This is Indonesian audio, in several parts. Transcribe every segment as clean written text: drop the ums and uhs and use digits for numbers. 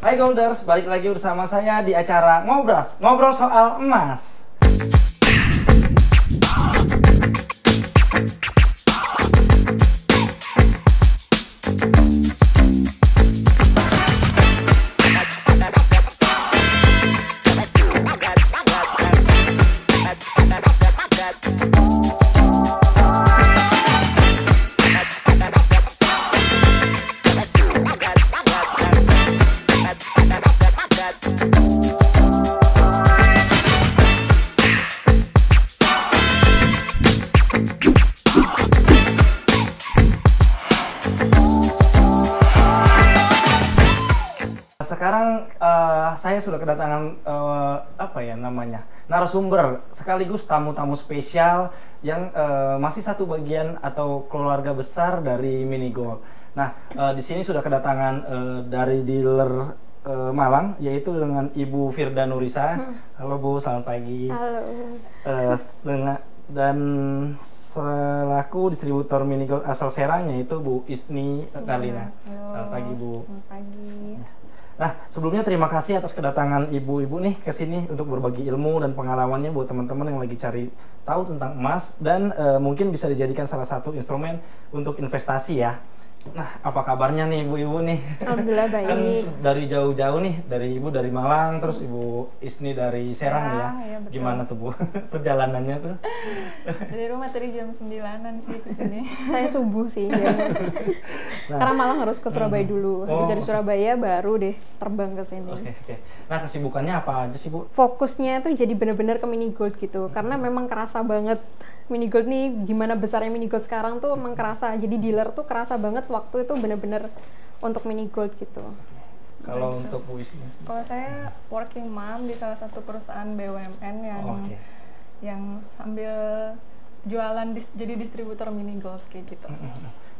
Hai Golders, balik lagi bersama saya di acara Ngobras, ngobrol soal emas. Sekarang saya sudah kedatangan narasumber sekaligus tamu-tamu spesial yang masih satu bagian atau keluarga besar dari Mini Gold. Nah, di sini sudah kedatangan dari dealer Malang, yaitu dengan Ibu Firda Nurisa. Halo Bu, selamat pagi. Halo. Dan selaku distributor Mini Gold asal Serang, yaitu Bu Isni Karlina. Selamat pagi Bu. Selamat pagi. Nah, sebelumnya terima kasih atas kedatangan ibu-ibu nih ke sini untuk berbagi ilmu dan pengalamannya buat teman-teman yang lagi cari tahu tentang emas dan mungkin bisa dijadikan salah satu instrumen untuk investasi ya. Nah, apa kabarnya nih ibu-ibu nih? Alhamdulillah baik. Kan dari jauh-jauh nih, dari ibu dari Malang, terus ibu Isni dari Serang ya. Iya, betul. Gimana tuh Bu perjalanannya tuh? Dari rumah tadi jam 9-an sih ke sini. Saya subuh sih. Ya. Karena Malang harus ke Surabaya dulu. Habis dari Surabaya baru deh terbang ke sini. Oke. Nah, kesibukannya apa aja sih Bu? Fokusnya tuh jadi bener-bener ke Mini Gold gitu. Karena memang kerasa banget Mini Gold nih, gimana besarnya Mini Gold sekarang tuh emang kerasa. Jadi dealer tuh kerasa banget waktu itu bener-bener untuk Mini Gold gitu. Kalau untuk Bu Isni? Kalau saya working mom di salah satu perusahaan BUMN yang sambil jualan jadi distributor Mini Gold kayak gitu.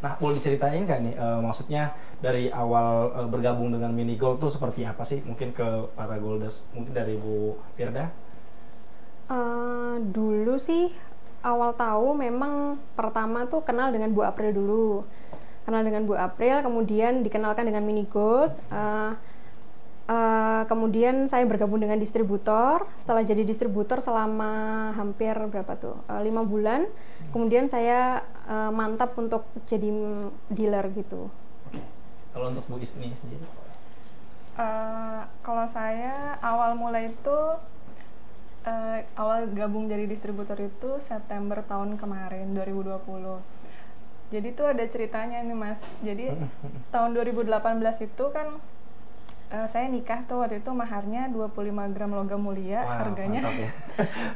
Nah, boleh diceritain nggak nih, maksudnya dari awal bergabung dengan Mini Gold tuh seperti apa sih? Mungkin ke para Golders, mungkin dari Bu Firda? Dulu sih awal tahu memang pertama tuh kenal dengan Bu April dulu. Kenal dengan Bu April, kemudian dikenalkan dengan Mini Gold. Kemudian saya bergabung dengan distributor. Setelah jadi distributor selama hampir berapa tuh? 5 bulan. Kemudian saya mantap untuk jadi dealer gitu. Kalau untuk Bu Isni sendiri? Kalau saya awal mulai itu awal gabung jadi distributor itu September tahun kemarin 2020. Jadi tuh ada ceritanya nih Mas. Jadi tahun 2018 itu kan saya nikah tuh, waktu itu maharnya 25 gram logam mulia. Wow, harganya ya.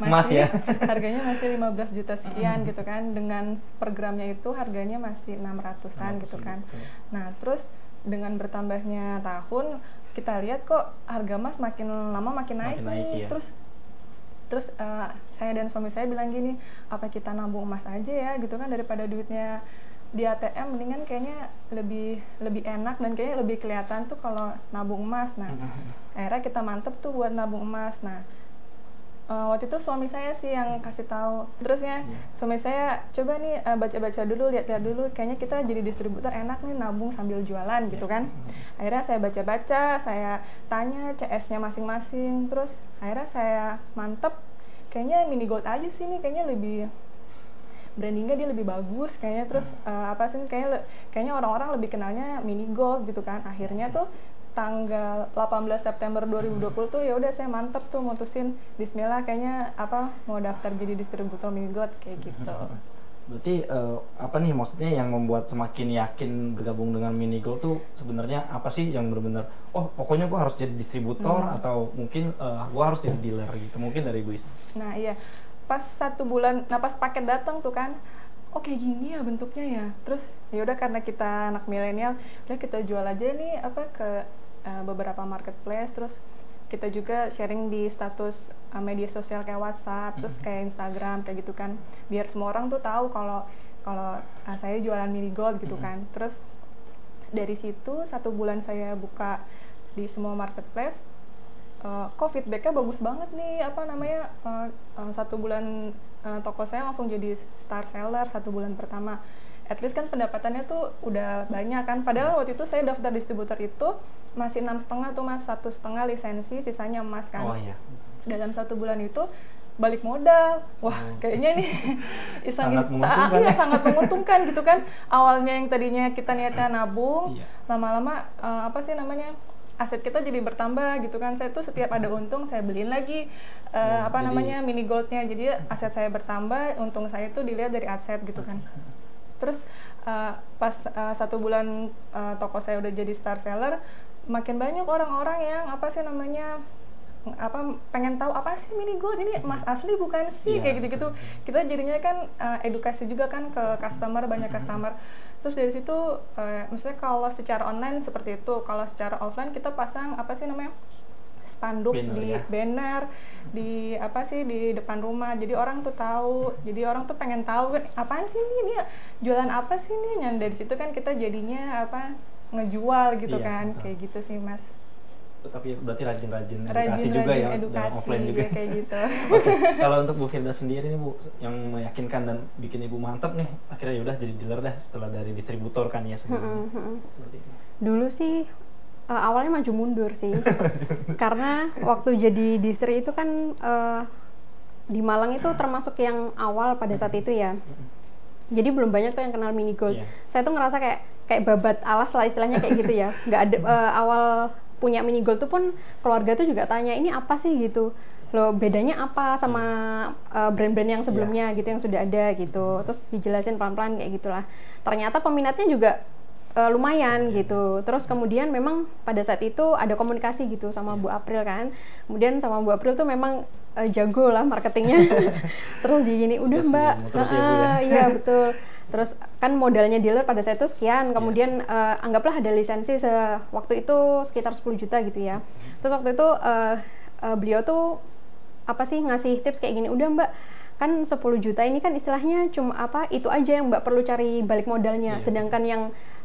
masih harganya masih 15 juta sekian gitu kan. Dengan per gramnya itu harganya masih 600-an gitu kan. Nah, terus dengan bertambahnya tahun kita lihat kok harga emas makin lama makin naik nih. Ya. Terus saya dan suami saya bilang gini, apa kita nabung emas aja ya gitu kan, daripada duitnya di ATM, mendingan kayaknya lebih enak dan kayaknya lebih kelihatan tuh kalau nabung emas. Nah, akhirnya kita mantep tuh buat nabung emas. Nah, waktu itu suami saya sih yang kasih tahu. Terusnya suami saya coba nih baca-baca dulu, lihat-lihat dulu, kayaknya kita jadi distributor enak nih nabung sambil jualan gitu kan. Akhirnya saya baca-baca, saya tanya CS-nya masing-masing, terus akhirnya saya mantep kayaknya Mini Gold aja sih nih, kayaknya lebih brandingnya dia lebih bagus kayaknya. Terus kayaknya orang-orang lebih kenalnya Mini Gold gitu kan. Akhirnya tuh tanggal 18 September 2020 tuh ya udah saya mantep tuh mutusin bismillah kayaknya mau daftar jadi distributor Mini Gold kayak gitu. Berarti apa nih maksudnya yang membuat semakin yakin bergabung dengan Mini Gold tuh sebenarnya apa sih yang benar-benar pokoknya gua harus jadi distributor atau mungkin gua harus jadi dealer gitu, mungkin dari Bu Isni? Nah iya, pas 1 bulan, pas paket datang tuh kan, kayak gini ya bentuknya ya. Terus ya udah karena kita anak milenial, udah kita jual aja nih ke beberapa marketplace. Terus kita juga sharing di status media sosial kayak WhatsApp, terus kayak Instagram kayak gitu kan, biar semua orang tuh tahu kalau saya jualan Mini Gold gitu kan. Terus dari situ 1 bulan saya buka di semua marketplace, kok feedbacknya bagus banget nih, 1 bulan toko saya langsung jadi star seller 1 bulan pertama. At least kan pendapatannya tuh udah banyak kan, padahal waktu itu saya daftar distributor itu masih 6,5 tuh Mas, 1,5 lisensi, sisanya emas kan. Oh iya. Dalam 1 bulan itu balik modal. Wah, kayaknya nih Sangat menguntungkan. iya, sangat menguntungkan gitu kan. Awalnya yang tadinya kita niatnya nabung, Iya. lama-lama apa sih namanya? Aset kita jadi bertambah gitu kan. Saya tuh setiap ada untung saya beliin lagi apa jadi- namanya mini goldnya. Jadi aset saya bertambah, untung saya itu dilihat dari aset gitu kan. Terus pas 1 bulan toko saya udah jadi star seller, makin banyak orang-orang yang apa sih namanya pengen tahu apa sih mini gold ini, emas asli bukan sih, Iya, kayak gitu-gitu. Kita jadinya kan edukasi juga kan ke customer, banyak customer. Terus dari situ misalnya kalau secara online seperti itu, kalau secara offline kita pasang apa sih namanya spanduk Banner, di ya? banner di apa sih di depan rumah, jadi orang tuh tahu, jadi orang tuh pengen tahu kan apaan sih ini, dia jualan apa sih ini. Dan dari situ kan kita jadinya apa ngejual gitu Iya, kan, betul. kayak gitu sih Mas. Tapi berarti rajin-rajin edukasi juga ya, dalam edukasi offline juga. ya, kayak gitu. Oke, kalau untuk Bu Firda sendiri nih Bu, yang meyakinkan dan bikin Ibu mantep nih, akhirnya yaudah jadi dealer dah setelah dari distributor kan ya sebelumnya. Seperti itu. Dulu sih awalnya maju mundur sih, karena waktu jadi distri itu kan di Malang itu termasuk yang awal pada saat itu ya. Jadi belum banyak tuh yang kenal mini gold. Iya. Saya tuh ngerasa kayak babat alas lah istilahnya kayak gitu ya. Nggak ada awal punya mini gold tuh pun keluarga tuh juga tanya ini apa sih gitu. Loh bedanya apa sama brand-brand yang sebelumnya gitu yang sudah ada gitu. Terus dijelasin pelan-pelan kayak gitulah. Ternyata peminatnya juga lumayan gitu. Terus kemudian memang pada saat itu ada komunikasi gitu sama Bu April kan. Kemudian sama Bu April tuh memang jago lah marketingnya. Terus gini, udah Yes, Mbak, terus ya, Bu, ya. iya betul. Terus kan modalnya dealer pada saat itu sekian, kemudian anggaplah ada lisensi waktu itu sekitar 10 juta gitu ya. Terus waktu itu beliau tuh apa sih ngasih tips kayak gini, udah Mbak, kan 10 juta ini kan istilahnya cuma apa itu aja yang Mbak perlu cari balik modalnya, sedangkan yang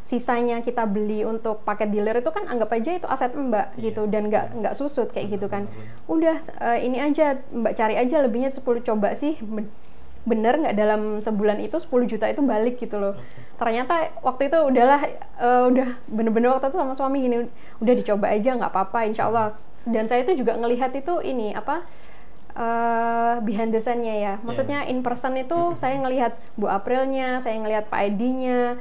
sisanya kita beli untuk paket dealer itu kan anggap aja itu aset Mbak gitu, dan nggak susut kayak gitu kan. Udah ini aja Mbak cari aja lebihnya 10, coba sih bener nggak dalam sebulan itu 10 juta itu balik gitu loh. Ternyata waktu itu udahlah udah bener-bener waktu itu sama suami gini, udah dicoba aja nggak apa-apa insya Allah. Dan saya itu juga ngelihat itu ini apa behind the scene-nya ya, maksudnya in person itu saya ngelihat Bu Aprilnya, saya ngelihat Pak Edi-nya,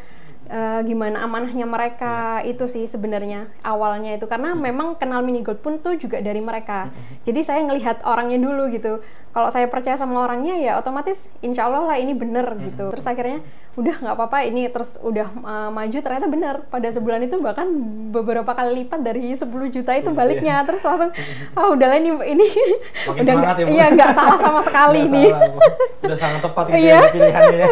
gimana amanahnya mereka. Itu sih sebenarnya awalnya itu, karena memang kenal mini gold pun tuh juga dari mereka. Jadi saya ngelihat orangnya dulu gitu. Kalau saya percaya sama orangnya ya otomatis insya Allah lah ini bener gitu. Terus akhirnya udah nggak apa-apa ini, terus udah maju, ternyata bener pada sebulan itu bahkan beberapa kali lipat dari 10 juta itu baliknya. Terus langsung udahlah ini Makin udah semangat ya, Bu. iya nggak salah sama sekali Nggak nih. salah, Bu. Udah sangat tepat gitu Iya. ya pilihannya ya.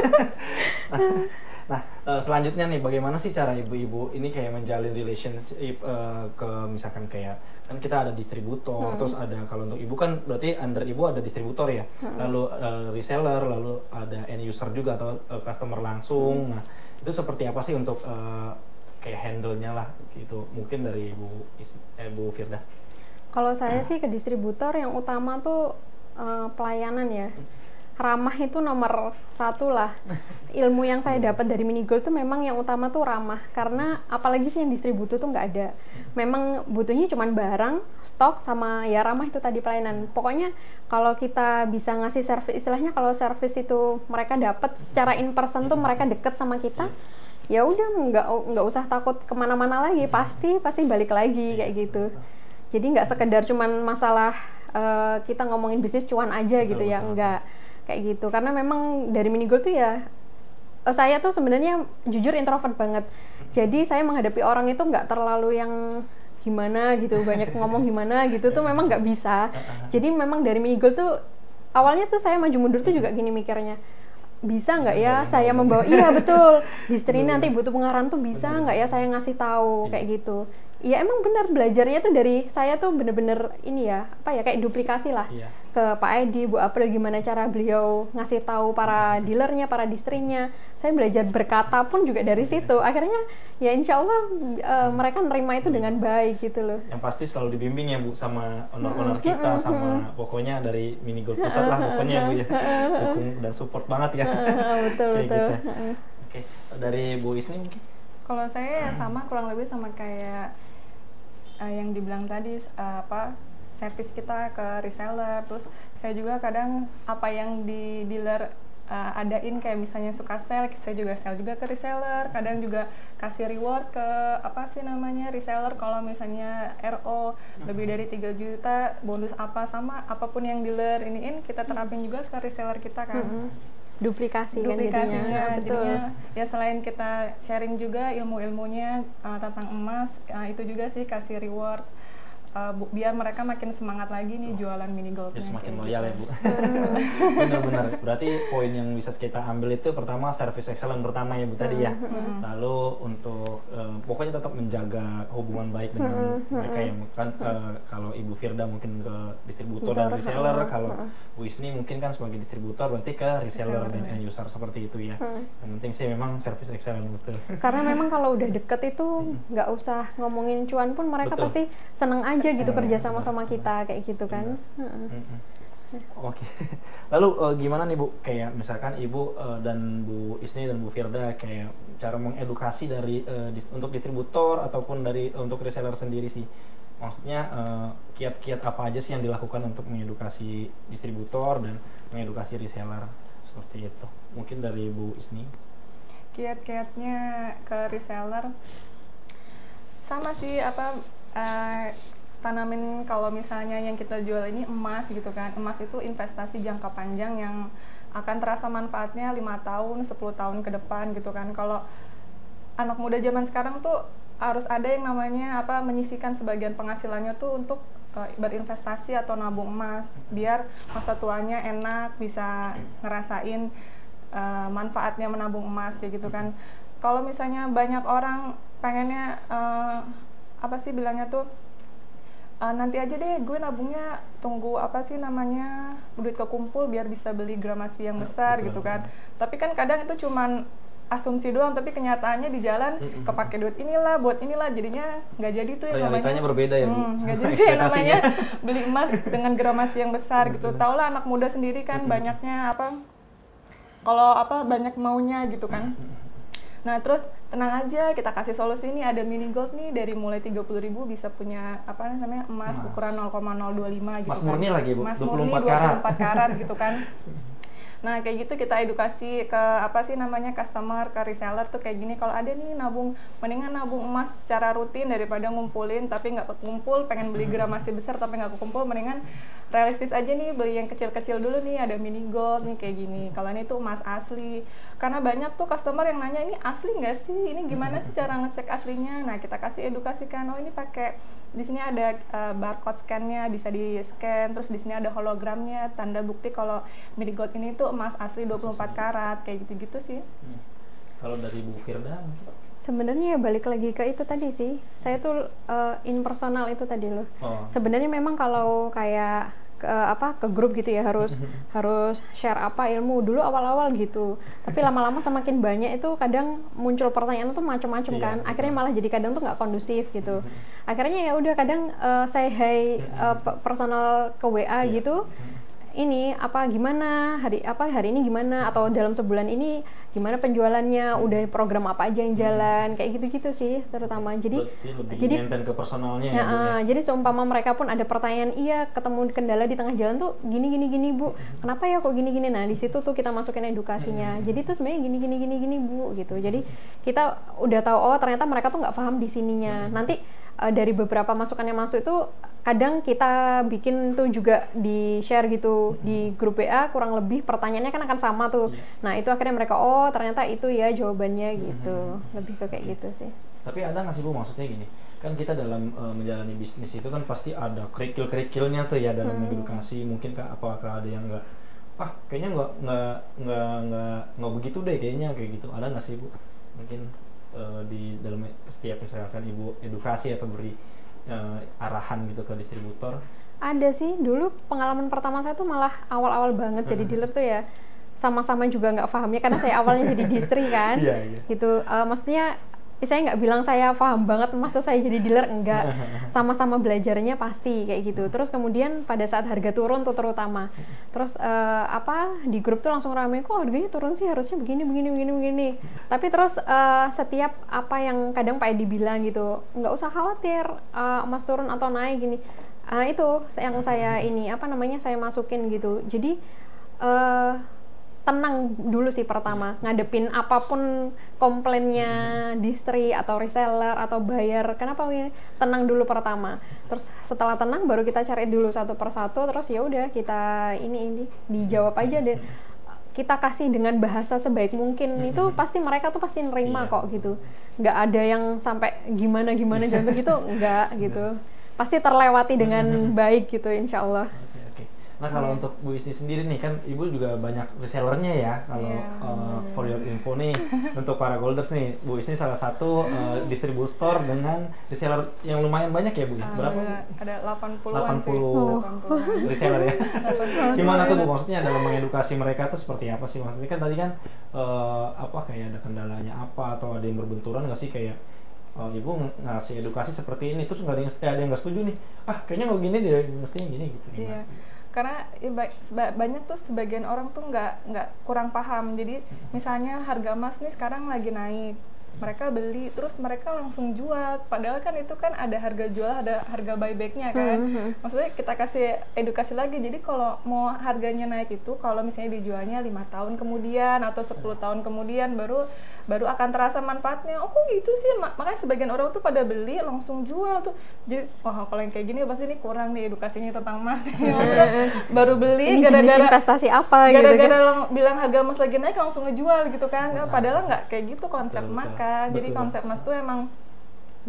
Nah, selanjutnya nih bagaimana sih cara ibu-ibu ini kayak menjalin relationship ke misalkan kayak kan kita ada distributor, terus ada kalau untuk ibu kan berarti under ibu ada distributor ya, lalu reseller, lalu ada end user juga atau customer langsung. Nah, itu seperti apa sih untuk kayak handle-nya lah gitu, mungkin dari Bu Firda. Kalau saya sih ke distributor yang utama tuh pelayanan ya. Ramah itu nomor 1 lah. Ilmu yang saya dapat dari mini gold tuh memang yang utama tuh ramah, karena apalagi sih yang distributor tuh nggak ada. Memang butuhnya cuman barang, stok, sama ya ramah itu tadi pelayanan. Pokoknya kalau kita bisa ngasih service, istilahnya kalau service itu mereka dapat secara in person tuh mereka deket sama kita, ya udah nggak usah takut kemana-mana lagi, pasti balik lagi kayak gitu. Jadi nggak sekedar cuman masalah kita ngomongin bisnis cuan aja gitu ya, enggak kayak gitu. Karena memang dari mini gold tuh ya saya tuh sebenarnya jujur introvert banget. Jadi saya menghadapi orang itu nggak terlalu yang gimana gitu, banyak ngomong gimana gitu tuh memang nggak bisa. Jadi memang dari mini gold tuh awalnya tuh saya maju mundur tuh juga gini mikirnya, bisa nggak ya saya membawa, iya betul, distri nanti butuh pengarahan tuh bisa nggak ya saya ngasih tahu kayak gitu. Ya emang benar, belajarnya tuh dari saya tuh bener-bener ini ya, apa ya, kayak duplikasi lah ke Pak Edi, Bu April, gimana cara beliau ngasih tahu para dealernya, para distrinya. Saya belajar berkata pun juga dari situ. Akhirnya ya insya Allah mereka nerima itu dengan baik gitu loh. Yang pasti selalu dibimbing ya Bu sama owner-owner kita, sama pokoknya dari Mini Gold Pusat lah pokoknya Bu ya, dukung dan support banget ya. Betul. Gitu. Oke, dari Bu Isni mungkin? Kalau saya ya sama, kurang lebih sama kayak yang dibilang tadi servis kita ke reseller. Terus saya juga kadang apa yang di dealer adain kayak misalnya suka sell, saya juga sell juga ke reseller. Kadang juga kasih reward ke reseller kalau misalnya RO lebih dari 3 juta bonus apa, sama apapun yang dealer iniin kita terapin juga ke reseller kita kan. Duplikasi kan jadinya ya selain kita sharing juga ilmu-ilmunya tentang emas, itu juga sih kasih reward biar mereka makin semangat lagi nih jualan mini goldnya. Ya, semakin loyal ya Bu. Benar-benar. Berarti poin yang bisa kita ambil itu pertama service excellent pertama ya Bu tadi ya. Lalu untuk pokoknya tetap menjaga hubungan baik dengan mereka yang kan kalau Ibu Firda mungkin ke distributor dan reseller, kalau Bu Isni mungkin kan sebagai distributor berarti ke reseller dan end user seperti itu ya. Yang penting sih memang service excellent betul. Karena memang kalau udah deket itu nggak usah ngomongin cuan pun mereka pasti seneng aja gitu kerja sama kita kayak gitu kan. Oke. Lalu gimana nih Bu, kayak misalkan Ibu dan Bu Isni dan Bu Firda kayak cara mengedukasi dari untuk distributor ataupun dari untuk reseller sendiri sih. Maksudnya kiat-kiat apa aja sih yang dilakukan untuk mengedukasi distributor dan mengedukasi reseller seperti itu. Mungkin dari Bu Isni. Kiat-kiatnya ke reseller sama sih tanamin kalau misalnya yang kita jual ini emas gitu kan. Emas itu investasi jangka panjang yang akan terasa manfaatnya 5 tahun, 10 tahun ke depan gitu kan. Kalau anak muda zaman sekarang tuh harus ada yang namanya menyisihkan sebagian penghasilannya tuh untuk berinvestasi atau nabung emas biar masa tuanya enak, bisa ngerasain manfaatnya menabung emas kayak gitu kan. Kalau misalnya banyak orang pengennya bilangnya tuh nanti aja deh gue nabungnya tunggu duit kekumpul biar bisa beli gramasi yang besar gitu kan. Tapi kan kadang itu cuman asumsi doang, tapi kenyataannya di jalan kepake duit inilah buat inilah, jadinya nggak jadi tuh yang realitanya berbeda ya Bu. Nggak jadi yang namanya beli emas dengan gramasi yang besar gitu. Tau lah anak muda sendiri kan banyaknya kalau banyak maunya gitu kan. Nah terus tenang aja, kita kasih solusi nih, ada mini gold nih dari mulai 30.000 bisa punya emas ukuran 0,025 gitu. Mas murni lagi Bu, Mas 24 karat. 24 karat gitu kan. Nah kayak gitu kita edukasi ke customer, ke reseller tuh kayak gini, kalau ada nih mendingan nabung emas secara rutin daripada ngumpulin tapi nggak kekumpul, pengen beli gramasi besar tapi nggak kekumpul, mendingan realistis aja nih beli yang kecil-kecil dulu nih, ada mini gold nih kayak gini. Kalau ini tuh emas asli, karena banyak tuh customer yang nanya ini asli nggak sih, ini gimana sih cara ngecek aslinya. Nah kita kasih edukasikan, oh ini pakai di sini ada barcode scan-nya, bisa di scan, terus di sini ada hologramnya, tanda bukti kalau mini gold ini tuh emas asli 24 karat, kayak gitu-gitu sih. Kalau dari Bu Firda sebenarnya ya balik lagi ke itu tadi sih, saya tuh impersonal itu tadi loh. Sebenarnya memang kalau kayak ke grup gitu ya harus share ilmu dulu awal-awal gitu, tapi lama-lama semakin banyak itu kadang muncul pertanyaan tuh macam-macam kan, akhirnya malah jadi kadang tuh nggak kondusif gitu. Akhirnya ya udah kadang saya personal ke WA gitu, ini gimana hari ini gimana, atau dalam sebulan ini gimana penjualannya, udah program apa aja yang jalan, kayak gitu-gitu sih terutama. Jadi maintain ke personalnya ya, jadi seumpama mereka pun ada pertanyaan, iya ketemu kendala di tengah jalan tuh gini Bu, kenapa ya kok gini, nah di situ tuh kita masukin edukasinya. Jadi tuh sebenarnya gini Bu gitu. Jadi kita udah tahu, oh ternyata mereka tuh nggak paham di sininya. Nanti dari beberapa masukan yang masuk itu kadang kita bikin tuh juga di share gitu di grup WA, kurang lebih pertanyaannya kan akan sama tuh. Nah itu akhirnya mereka, oh ternyata itu ya jawabannya gitu. Lebih ke kayak gitu sih. Tapi ada nggak sih Bu, maksudnya gini, kan kita dalam menjalani bisnis itu kan pasti ada kerikil-kerikilnya tuh ya dalam edukasi. Mungkin apakah ada yang kayaknya nggak begitu deh kayaknya kayak gitu. Ada nggak sih Bu? Mungkin di dalam setiap misalkan Ibu edukasi atau beri arahan gitu ke distributor? Ada sih, dulu pengalaman pertama saya tuh malah awal-awal banget jadi dealer tuh ya, sama-sama juga nggak pahamnya karena saya awalnya jadi distri kan, gitu. Maksudnya saya nggak bilang saya paham banget emas tuh saya jadi dealer, enggak. Sama-sama belajarnya pasti kayak gitu. Terus kemudian pada saat harga turun tuh terutama, terus di grup tuh langsung rame, kok harganya turun sih, harusnya begini. Tapi terus setiap apa yang kadang Pak Edi bilang gitu, nggak usah khawatir emas turun atau naik gini. Itu yang saya saya masukin gitu. Jadi tenang dulu sih pertama, ngadepin apapun komplainnya distri atau reseller atau buyer, kenapa ini, tenang dulu pertama. Terus setelah tenang baru kita cari dulu satu persatu, terus ya udah kita ini dijawab aja deh. Kita kasih dengan bahasa sebaik mungkin, itu pasti mereka tuh pasti nerima kok gitu. Nggak ada yang sampai gimana jantung gitu, nggak gitu. Pasti terlewati dengan baik gitu, insya Allah. Nah kalau untuk Bu Isni sendiri nih, kan Ibu juga banyak resellernya ya, kalau for your info nih, untuk para golders nih, Bu Isni salah satu distributor dengan reseller yang lumayan banyak ya Bu? Berapa? Ada 80-an 80 reseller ya? Gimana tuh Bu, maksudnya dalam mengedukasi mereka tuh seperti apa sih? Maksudnya kan tadi kan kayak ada kendalanya apa, atau ada yang berbenturan nggak sih, kayak Ibu ngasih edukasi seperti ini, terus ada yang nggak setuju nih, kayaknya nggak gini deh, mestinya gini gitu. Iya. Karena banyak tuh sebagian orang tuh nggak kurang paham. Jadi misalnya harga emas nih sekarang lagi naik, mereka beli terus mereka langsung jual, padahal kan itu kan ada harga jual, ada harga buybacknya kan. Maksudnya kita kasih edukasi lagi, jadi kalau mau harganya naik itu kalau misalnya dijualnya 5 tahun kemudian atau 10 tahun kemudian baru akan terasa manfaatnya. Oh kok gitu sih, makanya sebagian orang tuh pada beli langsung jual tuh. Jadi kalau yang kayak gini pasti ini kurang nih edukasinya tentang emas. Baru beli gara-gara investasi apa gara-gara gitu, bilang harga emas lagi naik langsung ngejual gitu kan. Padahal nggak kayak gitu konsep emas kan. Jadi konsep emas tuh emang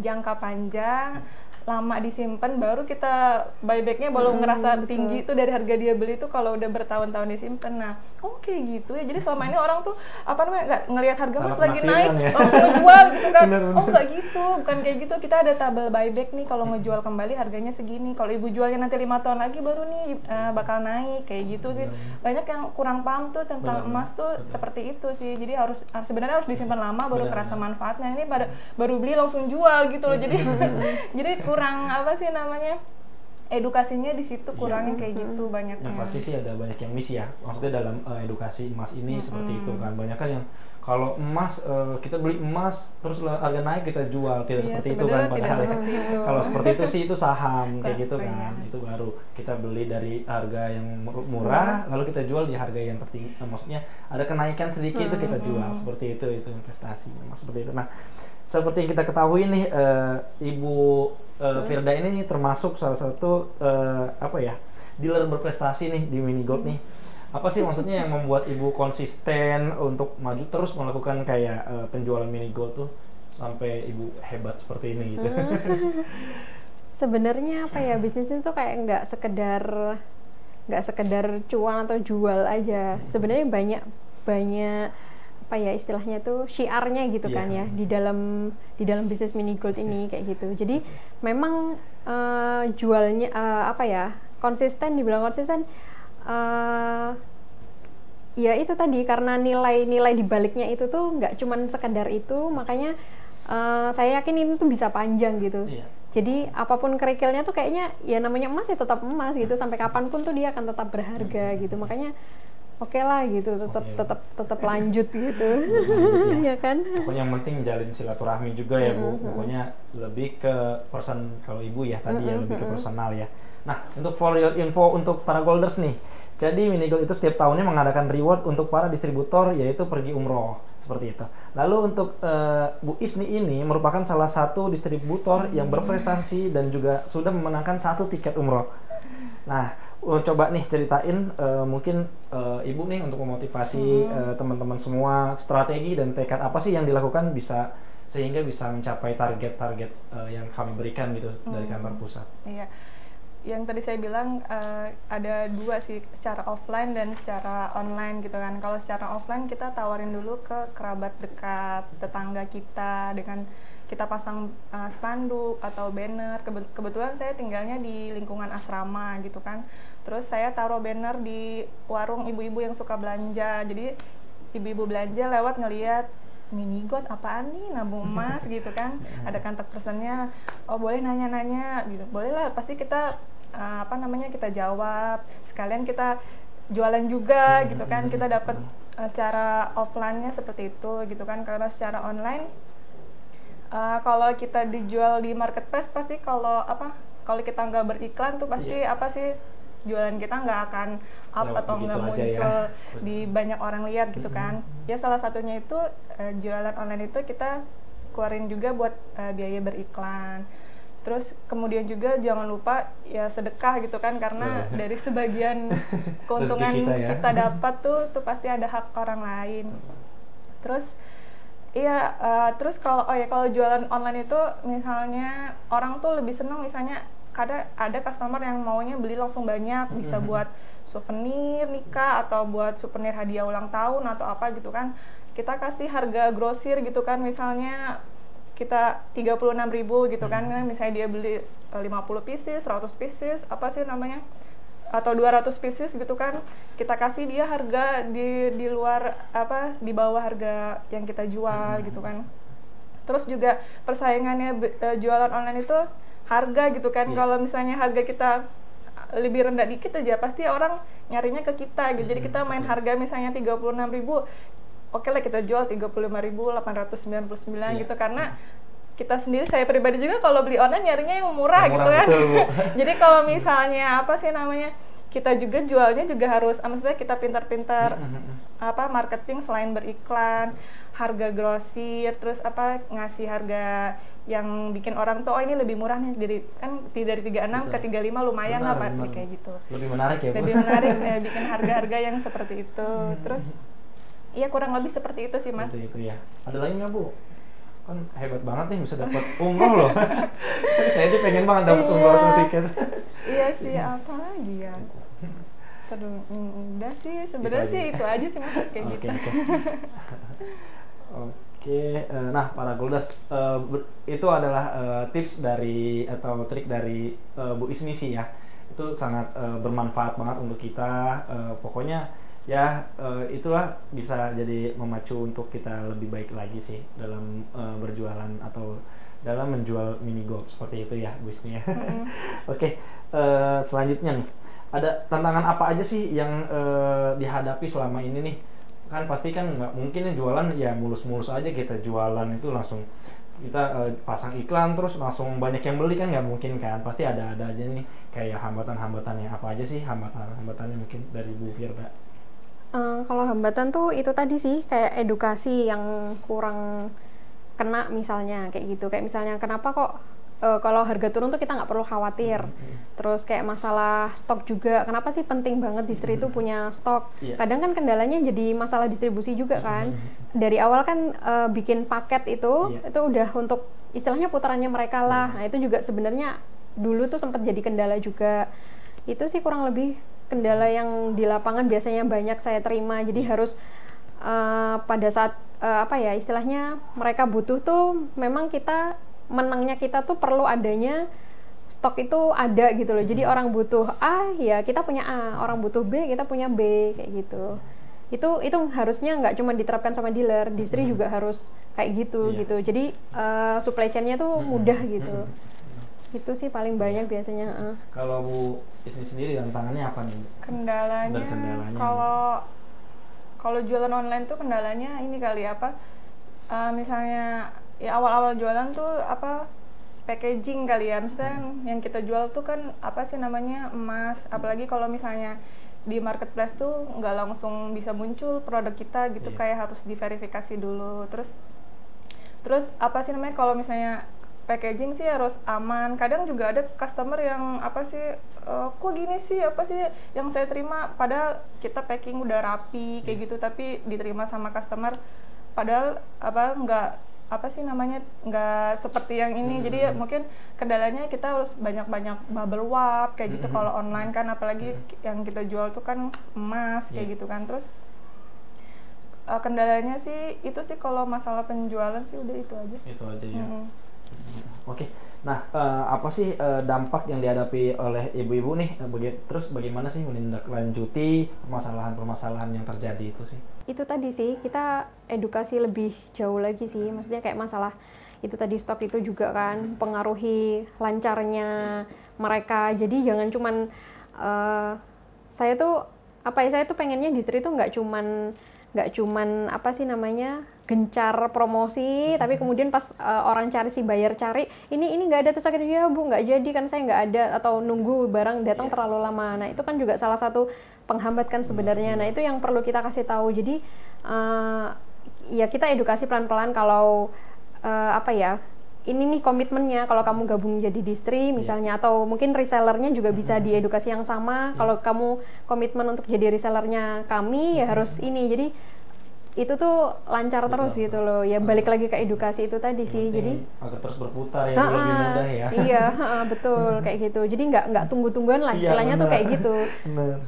jangka panjang, lama disimpan, baru kita buybacknya baru ngerasa tinggi itu dari harga dia beli itu kalau udah bertahun-tahun disimpan. Nah, kayak gitu ya. Jadi selama ini orang tuh nggak ngelihat harga emas lagi naik langsung ngejual gitu kan. Nggak gitu, bukan kayak gitu. Kita ada tabel buyback nih, kalau ngejual kembali harganya segini. Kalau ibu jualnya nanti 5 tahun lagi baru nih bakal naik kayak gitu sih. Banyak yang kurang paham tuh tentang emas tuh seperti itu sih. Jadi sebenarnya harus disimpan lama baru kerasa manfaatnya. Ini baru beli langsung jual gitu loh. Jadi kurang edukasinya di situ kurangnya kayak gitu banyaknya. Yang pasti sih ada banyak yang miss ya, maksudnya dalam edukasi emas ini seperti itu kan. Banyak kan yang kalau emas kita beli emas terus harga naik kita jual, tidak seperti itu kan, padahal kalau seperti itu sih itu saham kayak gitu kan. Itu baru kita beli dari harga yang murah lalu kita jual di harga yang tertinggi, maksudnya ada kenaikan sedikit itu kita jual, seperti itu investasi memang seperti itu. Nah, seperti yang kita ketahui nih, Ibu Firda ini termasuk salah satu dealer berprestasi nih di Minigold nih. Apa sih maksudnya yang membuat Ibu konsisten untuk maju terus melakukan kayak penjualan Minigold tuh sampai Ibu hebat seperti ini gitu? Sebenarnya bisnis itu kayak nggak sekedar cuan atau jual aja. Sebenarnya banyak istilahnya tuh syiarnya gitu kan ya di dalam bisnis Minigold ini kayak gitu. Jadi memang jualnya konsisten, dibilang konsisten ya itu tadi, karena nilai di baliknya itu tuh nggak cuman sekedar itu, makanya saya yakin ini tuh bisa panjang gitu. Jadi apapun kerikilnya tuh kayaknya ya namanya emas ya tetap emas gitu, sampai kapanpun tuh dia akan tetap berharga gitu. Makanya oke lah gitu, tetap lanjut gitu. Ya kan? Pokoknya yang penting jalin silaturahmi juga ya Bu. Pokoknya lebih ke kalau Ibu ya tadi ya lebih ke personal ya. Nah, untuk for your info untuk para golders nih. Jadi Minigold itu setiap tahunnya mengadakan reward untuk para distributor, yaitu pergi umroh seperti itu. Lalu untuk Bu Isni ini merupakan salah satu distributor yang berprestasi dan juga sudah memenangkan 1 tiket umroh. Nah, coba nih ceritain mungkin Ibu nih untuk memotivasi teman-teman semua, strategi dan tekad apa sih yang dilakukan sehingga bisa mencapai target-target yang kami berikan gitu dari kantor pusat. Iya. Yang tadi saya bilang ada 2 sih, secara offline dan secara online gitu kan. Kalau secara offline kita tawarin dulu ke kerabat dekat, tetangga kita, dengan kita pasang spanduk atau banner. Kebetulan saya tinggalnya di lingkungan asrama gitu kan. Terus saya taruh banner di warung ibu-ibu yang suka belanja. Jadi ibu-ibu belanja lewat ngelihat mini gold apaan nih, nabung emas gitu kan, ada kontak personnya, oh boleh nanya-nanya gitu, boleh lah, pasti kita kita jawab, sekalian kita jualan juga gitu kan, kita dapat secara offline-nya seperti itu gitu kan. Karena secara online kalau kita dijual di marketplace pasti kalau kita nggak beriklan tuh pasti jualan kita nggak akan up lewat atau nggak muncul di banyak orang lihat gitu kan. Ya salah satunya itu jualan online itu kita keluarin juga buat biaya beriklan. Terus kemudian juga jangan lupa ya sedekah gitu kan, karena dari sebagian keuntungan kita dapat tuh pasti ada hak orang lain. Terus terus kalau jualan online itu misalnya orang tuh lebih senang, misalnya kadang ada customer yang maunya beli langsung banyak, bisa buat souvenir nikah atau buat souvenir hadiah ulang tahun atau apa gitu kan. Kita kasih harga grosir gitu kan, misalnya kita 36.000 gitu kan, misalnya dia beli 50 pieces, 100 pieces, atau 200 pieces gitu kan, kita kasih dia harga di luar di bawah harga yang kita jual gitu kan. Terus juga persaingannya jualan online itu harga gitu kan. Kalau misalnya harga kita lebih rendah dikit aja pasti orang nyarinya ke kita gitu. Jadi kita main harga misalnya 36.000, oke lah kita jual 35.899 gitu, karena kita sendiri, saya pribadi juga kalau beli online nyarinya yang murah gitu kan. Jadi kalau misalnya kita juga jualnya juga harus, maksudnya kita pintar-pintar marketing selain beriklan, harga grosir, terus ngasih harga yang bikin orang tuh ini lebih murah nih, dari 36 ke 35 lumayan lah Pak, kayak gitu. Lebih menarik ya Bu? Lebih menarik bikin harga-harga yang seperti itu. Terus iya kurang lebih seperti itu sih Mas. Seperti itu ya. Ada lagi nggak Bu? Kan hebat banget nih bisa dapat umroh loh. Saya aja pengen banget dapat umroh atau tiket. Iya sih, apa lagi ya? Terus udah sih sebenarnya sih itu aja sih Mas, kayak gitu. Oke, nah para Golders, itu adalah tips dari atau trik dari Bu Isni sih ya. Itu sangat bermanfaat banget untuk kita. Pokoknya ya itulah bisa jadi memacu untuk kita lebih baik lagi sih dalam berjualan atau dalam menjual mini gold seperti itu ya Bu Isni ya. Oke, selanjutnya nih, ada tantangan apa aja sih yang dihadapi selama ini nih? Kan pasti kan nggak mungkin jualan ya mulus-mulus aja, kita jualan itu langsung kita pasang iklan terus langsung banyak yang beli, kan nggak mungkin kan, pasti ada aja nih kayak hambatan-hambatannya. Apa aja sih hambatan-hambatannya mungkin dari Bu Firda? Kalau hambatan tuh itu tadi sih, kayak edukasi yang kurang kena misalnya, kayak gitu. Kayak misalnya kenapa kok kalau harga turun tuh kita nggak perlu khawatir. Terus kayak masalah stok juga, kenapa sih penting banget distri itu punya stok? Kadang kan kendalanya jadi masalah distribusi juga kan. Dari awal kan bikin paket itu udah untuk istilahnya putarannya mereka lah. Nah itu juga sebenarnya dulu tuh sempat jadi kendala juga. Itu sih kurang lebih kendala yang di lapangan biasanya banyak saya terima. Jadi harus pada saat istilahnya mereka butuh tuh memang kita menangnya kita tuh perlu adanya stok itu ada gitu loh. Jadi orang butuh A ya kita punya A, orang butuh B kita punya B, kayak gitu. Itu harusnya nggak cuma diterapkan sama dealer, distri juga harus kayak gitu gitu. Jadi supply chain-nya tuh mudah gitu. Itu sih paling banyak biasanya. Kalau Bu Isni sendiri tantangannya apa nih? Kendalanya kalau jualan online tuh kendalanya ini kali misalnya ya awal-awal jualan tuh packaging kali ya, maksudnya yang kita jual tuh kan emas, apalagi kalau misalnya di marketplace tuh nggak langsung bisa muncul produk kita gitu, kayak harus diverifikasi dulu. Terus kalau misalnya packaging sih harus aman. Kadang juga ada customer yang kok gini sih yang saya terima, padahal kita packing udah rapi kayak gitu, tapi diterima sama customer padahal nggak seperti yang ini. Jadi ya mungkin kendalanya kita harus banyak-banyak bubble wrap kayak gitu kalau online kan, apalagi yang kita jual tuh kan emas kayak gitu kan. Terus kendalanya sih itu sih, kalau masalah penjualan sih udah itu aja. Itu aja ya. Oke, Nah, apa sih dampak yang dihadapi oleh ibu-ibu nih? Terus bagaimana sih menindaklanjuti permasalahan-permasalahan yang terjadi itu sih? Itu tadi sih, kita edukasi lebih jauh lagi sih. Maksudnya kayak masalah itu tadi stok itu juga kan pengaruhi lancarnya mereka. Jadi jangan cuman saya tuh pengennya distri itu nggak cuman apa sih namanya gencar promosi, tapi kemudian pas orang cari bayar cari ini nggak ada, terus akhirnya ya Bu nggak jadi kan saya nggak ada, atau nunggu barang datang terlalu lama. Nah itu kan juga salah satu penghambat kan sebenarnya. Nah itu yang perlu kita kasih tahu. Jadi ya kita edukasi pelan-pelan kalau ini nih komitmennya, kalau kamu gabung jadi distri misalnya, atau mungkin resellernya juga bisa diedukasi yang sama. Kalau kamu komitmen untuk jadi resellernya kami, ya harus ini. Jadi itu tuh lancar terus gitu loh. Ya balik lagi ke edukasi itu tadi sih. Jadi agar terus berputar ya, lebih mudah ya. Iya, betul kayak gitu. Jadi nggak tunggu-tungguan lah istilahnya tuh kayak gitu.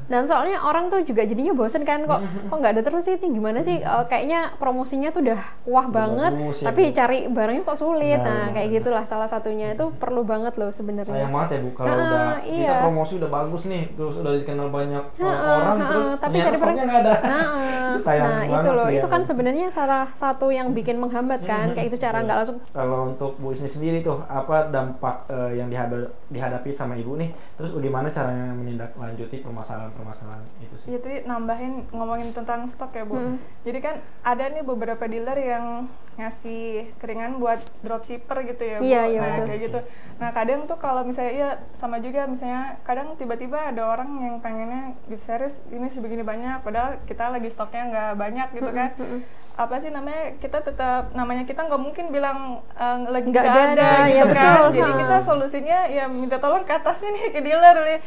Dan soalnya orang tuh juga jadinya bosen kan, kok nggak ada terus sih, ini gimana sih? Kayaknya promosinya tuh udah wah banget, bagus, tapi ya, cari barangnya kok sulit. Nah kayak gitulah salah satunya. Itu perlu banget loh sebenarnya. Sayang banget ya Bu, kalau udah kita promosi udah bagus nih, terus udah dikenal banyak orang, terus tapi ternyata stoknya nggak ada. Sayang itu loh, itu kan sebenarnya salah satu yang bikin menghambat kan, kayak itu cara nggak langsung. Kalau untuk Bu Isni sendiri tuh, apa dampak yang dihadapi sama Ibu nih, terus bagaimana caranya menindaklanjuti permasalahan-permasalahan itu sih? Jadi nambahin ngomongin tentang stok ya Bu. Jadi kan ada nih beberapa dealer yang ngasih keringan buat dropshipper gitu ya Bu. Iya, Nah betul. kayak gitu. Nah kadang tuh kalau misalnya ya sama juga, misalnya kadang tiba-tiba ada orang yang pengennya gift series ini sebegini banyak, padahal kita lagi stoknya nggak banyak gitu kan. Apa sih namanya, kita tetap, namanya kita nggak mungkin bilang lagi nggak ada gitu ya, kan. betul. Jadi kita solusinya ya minta tolong ke atasnya nih, ke dealer nih,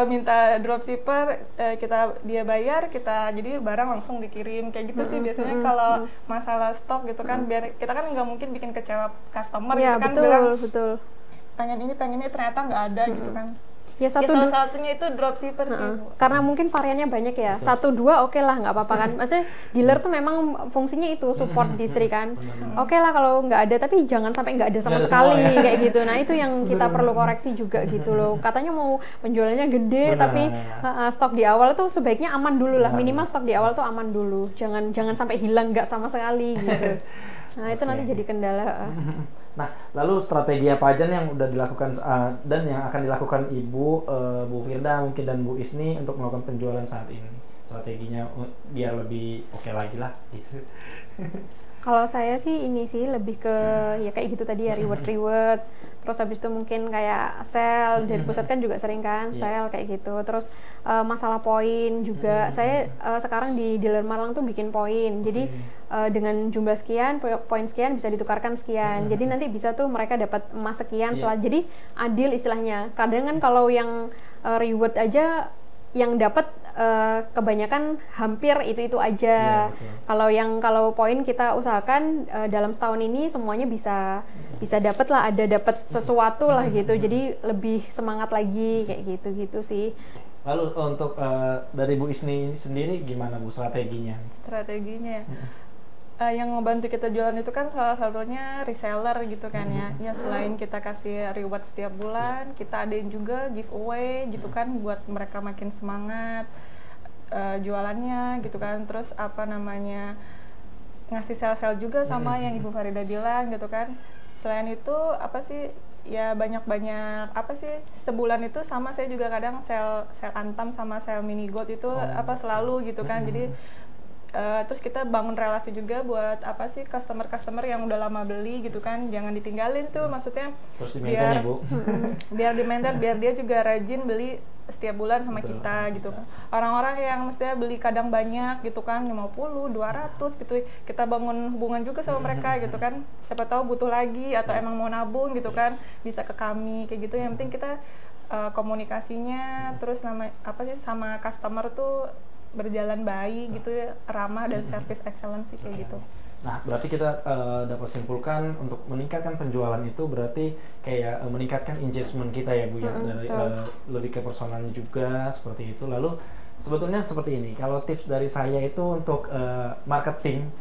minta dropshipper, dia bayar, kita jadi barang langsung dikirim kayak gitu sih biasanya. Kalau masalah stok gitu kan, biar kita kan nggak mungkin bikin kecewa customer Ya, gitu kan, betul, bilang betul. pengen ini ternyata nggak ada gitu kan. Ya Ya, salah satunya itu dropshipper sih Bu. Karena mungkin variannya banyak ya, 1-2 oke lah, nggak apa-apa kan. Maksudnya dealer tuh memang fungsinya itu support distri kan. Oke lah kalau nggak ada, tapi jangan sampai nggak ada sama Nggak ada sekali semua ya. kayak gitu. Nah itu yang kita perlu koreksi juga gitu loh. Katanya mau penjualannya gede, tapi stok di awal tuh sebaiknya aman dulu lah. Minimal stok di awal tuh aman dulu. Jangan sampai hilang nggak sama sekali gitu. Nah itu nanti jadi kendala. Nah, lalu strategi apa aja nih yang udah dilakukan dan yang akan dilakukan Ibu, Bu Firda mungkin dan Bu Isni untuk melakukan penjualan saat ini? Strateginya biar lebih oke lagi lah gitu. Kalau saya sih ini sih lebih ke ya kayak gitu tadi ya, reward. Terus habis itu mungkin kayak sale, dari pusat kan juga sering kan sale kayak gitu. Terus masalah poin juga, saya sekarang di dealer Malang tuh bikin poin. Jadi dengan jumlah sekian, poin sekian bisa ditukarkan sekian. Jadi nanti bisa tuh mereka dapat emas sekian setelah, jadi adil istilahnya. Kadang kan kalau yang reward aja yang dapat kebanyakan hampir itu aja. Kalau poin kita usahakan dalam setahun ini semuanya bisa dapat lah, dapat sesuatu lah gitu. Jadi lebih semangat lagi kayak gitu sih. Lalu untuk dari Bu Isni sendiri gimana Bu strateginya? Strateginya yang ngebantu kita jualan itu kan salah satunya reseller gitu kan ya. Ya selain kita kasih reward setiap bulan, kita adain juga giveaway gitu kan buat mereka makin semangat jualannya gitu kan. Terus apa namanya, ngasih sale-sale juga sama yang Ibu Farida bilang gitu kan. Selain itu apa sih ya, banyak apa sih sebulan itu sama saya juga kadang sale Antam sama sale Mini Gold itu apa selalu gitu kan. Jadi terus kita bangun relasi juga buat apa sih customer yang udah lama beli gitu kan, jangan ditinggalin tuh, maksudnya terus di-maintain ya Bu. biar di-maintain, biar dia juga rajin beli setiap bulan sama kita gitu kan. Orang-orang yang mestinya beli kadang banyak gitu kan, 50, 200 gitu, kita bangun hubungan juga sama mereka gitu kan. Siapa tahu butuh lagi atau emang mau nabung gitu kan, bisa ke kami kayak gitu. Yang penting kita komunikasinya terus sama customer tuh berjalan baik gitu ya, ramah dan service excellence kayak gitu. Nah, berarti kita dapat simpulkan untuk meningkatkan penjualan itu berarti kayak meningkatkan engagement kita ya Bu ya, dari lebih ke personalnya juga seperti itu. Lalu sebetulnya seperti ini, kalau tips dari saya itu untuk marketing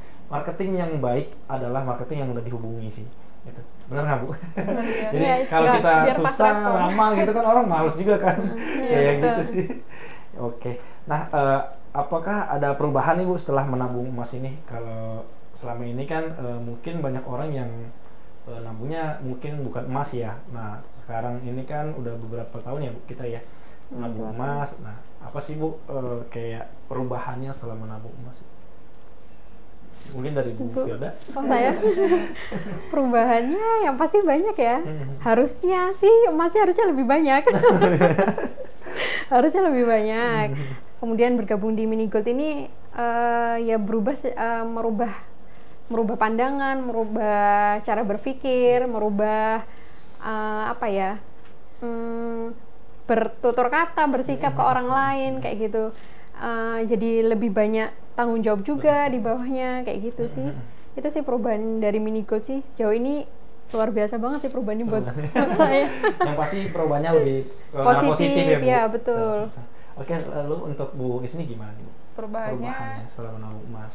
yang baik adalah marketing yang udah dihubungi sih. gitu. Benar nggak Bu? Iya. Jadi Iya, kalau nggak, kita biar pas susah respon. lama gitu kan orang males juga kan. Iya, Kayak betul. gitu sih. Oke. Nah, apakah ada perubahan nih Bu setelah menabung emas ini? Kalau selama ini kan mungkin banyak orang yang nabungnya mungkin bukan emas ya. Nah, sekarang ini kan udah beberapa tahun ya Bu kita ya menabung emas. Nah, apa sih Bu kayak perubahannya setelah menabung emas? Mungkin dari Bu Firda. Oh saya perubahannya yang pasti banyak ya. Harusnya sih emasnya harusnya lebih banyak. Harusnya lebih banyak. Kemudian bergabung di Mini Gold ini ya merubah pandangan, merubah cara berpikir, merubah apa ya, bertutur kata, bersikap ke orang lain kayak gitu. Jadi lebih banyak tanggung jawab juga di bawahnya kayak gitu sih. Itu sih perubahan dari Mini Gold sih sejauh ini luar biasa banget sih perubahannya buat saya. Yang pasti perubahannya lebih Positif ya Bu. ya, betul. Oke, lalu untuk Bu Isni gimana Bu? Perubahannya setelah menabung emas.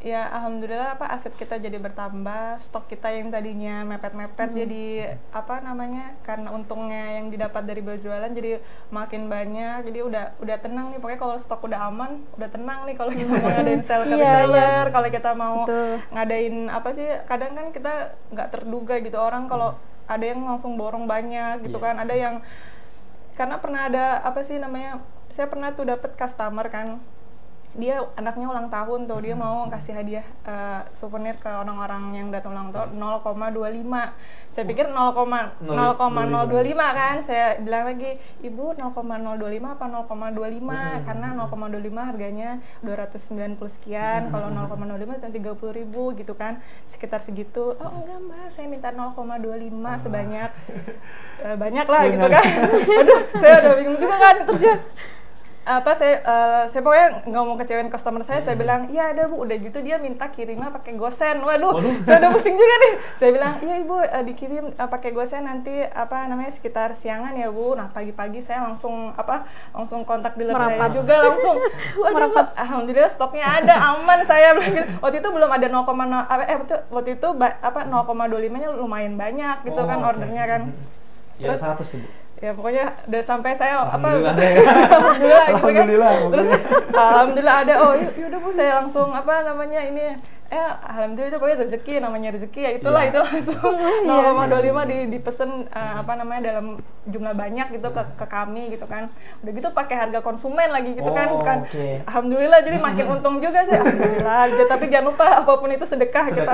ya alhamdulillah aset kita jadi bertambah, stok kita yang tadinya mepet-mepet jadi apa namanya, karena untungnya yang didapat dari berjualan jadi makin banyak, jadi udah tenang nih, pokoknya kalau stok udah aman udah tenang nih kalau kita mau ngadain sale ke reseller, kalau kita mau ngadain apa sih, kadang kan kita nggak terduga gitu orang kalau ada yang langsung borong banyak gitu kan, ada yang karena pernah ada apa sih namanya, saya pernah tuh dapet customer kan, dia anaknya ulang tahun tuh, dia mau kasih hadiah souvenir ke orang-orang yang datang ulang tahun 0,25. Saya pikir 0,025 kan, saya bilang lagi, "Ibu 0,025 apa 0,25?" Karena 0,25 harganya 290 sekian, kalau 0,05 itu 30.000 gitu kan, sekitar segitu. "Oh enggak Mbak, saya minta 0,25 sebanyak banyak lah gitu kan." Aduh, saya udah bingung juga kan, terus ya apa saya pokoknya nggak mau kecewain customer saya bilang iya ada Bu, udah gitu dia minta kirimnya pakai GoSend. Waduh, saya udah pusing juga nih. Saya bilang iya Ibu, dikirim pakai GoSend nanti apa namanya sekitar siangan ya Bu. Nah pagi-pagi saya langsung kontak dealer saya juga langsung. Bu, ada alhamdulillah stoknya ada, aman saya bilang gitu. Waktu itu belum ada waktu itu 0,25-nya lumayan banyak gitu kan ordernya kan. Ya, Terus 100 tuh Bu. Ya pokoknya udah sampai saya Alhamdulillah alhamdulillah gitu kan. Alhamdulillah. Terus alhamdulillah ada, oh yaudah Bu saya langsung apa namanya ini alhamdulillah itu pokoknya rezeki, namanya rezeki ya itulah itu langsung 0,25 dipesen apa namanya dalam jumlah banyak gitu ke kami gitu kan. Udah gitu pakai harga konsumen lagi gitu kan, bukan alhamdulillah, jadi makin untung juga sih alhamdulillah gitu. Tapi jangan lupa apapun itu sedekah kita.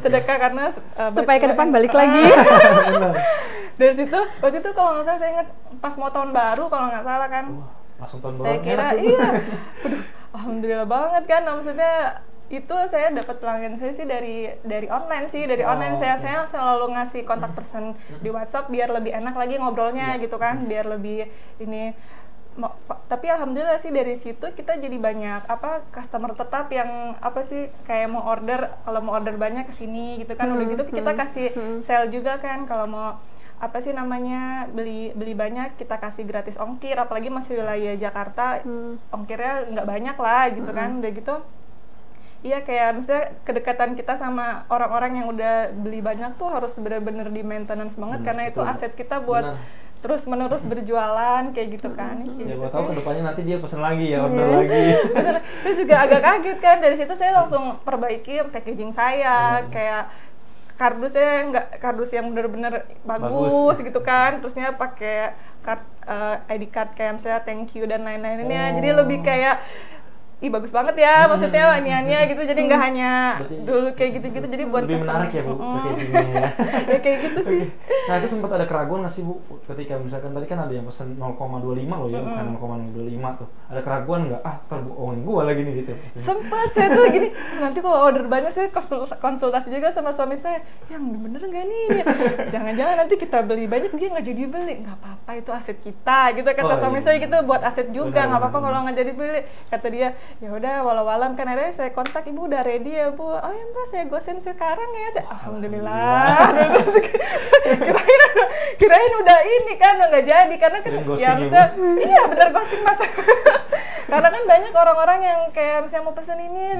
Sedekah karena supaya ke depan balik lagi. Dari situ, waktu itu kalau nggak salah saya ingat pas mau tahun baru kalau nggak salah kan, langsung tahun baru. Saya kira iya, aduh, alhamdulillah banget kan, maksudnya itu saya dapat pelanggan saya sih dari online sih, online saya selalu ngasih kontak person di WhatsApp biar lebih enak lagi ngobrolnya gitu kan, biar lebih ini. Tapi alhamdulillah sih dari situ kita jadi banyak apa customer tetap yang apa sih kayak mau order, kalau mau order banyak kesini gitu kan, udah gitu kita kasih sale juga kan, kalau mau apa sih namanya beli banyak kita kasih gratis ongkir, apalagi masih wilayah Jakarta ongkirnya nggak banyak lah gitu kan, udah gitu iya kayak misalnya kedekatan kita sama orang-orang yang udah beli banyak tuh harus benar-benar di maintenance banget, karena itu aset kita buat terus menerus berjualan kayak gitu kan. Siapa tahu kedepannya nanti dia pesen lagi ya, order lagi. Bener. Saya juga agak kaget kan, dari situ saya langsung perbaiki packaging saya, kayak kardusnya kardus yang benar-benar bagus gitu kan, terusnya pakai ID card kayak misalnya thank you dan lain-lainnya, jadi lebih kayak ih bagus banget ya maksudnya iniannya gitu, jadi nggak hanya dulu kayak gitu-gitu, jadi buat lebih menarik ya Bu packagingnya ya. Ya kayak gitu sih. Nah itu sempat ada keraguan nggak sih Bu ketika misalkan tadi kan ada yang pesen 0,25 loh ya, bukan 0,025 tuh, ada keraguan nggak terbohongin gua lagi nih gitu? Sempat saya tuh gini, nanti kalau order banyak saya konsultasi juga sama suami saya, yang bener nggak nih, jangan-jangan nanti kita beli banyak dia nggak jadi beli, nggak apa-apa itu aset kita gitu kata suami saya gitu, buat aset juga nggak apa-apa kalau nggak jadi beli, kata dia. ya udah walau-walam kan akhirnya saya kontak, ibu udah ready ya bu, oh ya mbak saya gosen sekarang ya, alhamdulillah. kirain udah ini kan udah nggak jadi karena kan ya maksudnya iya bener ghosting mas. Karena kan banyak orang-orang yang kayak misalnya mau pesen ini,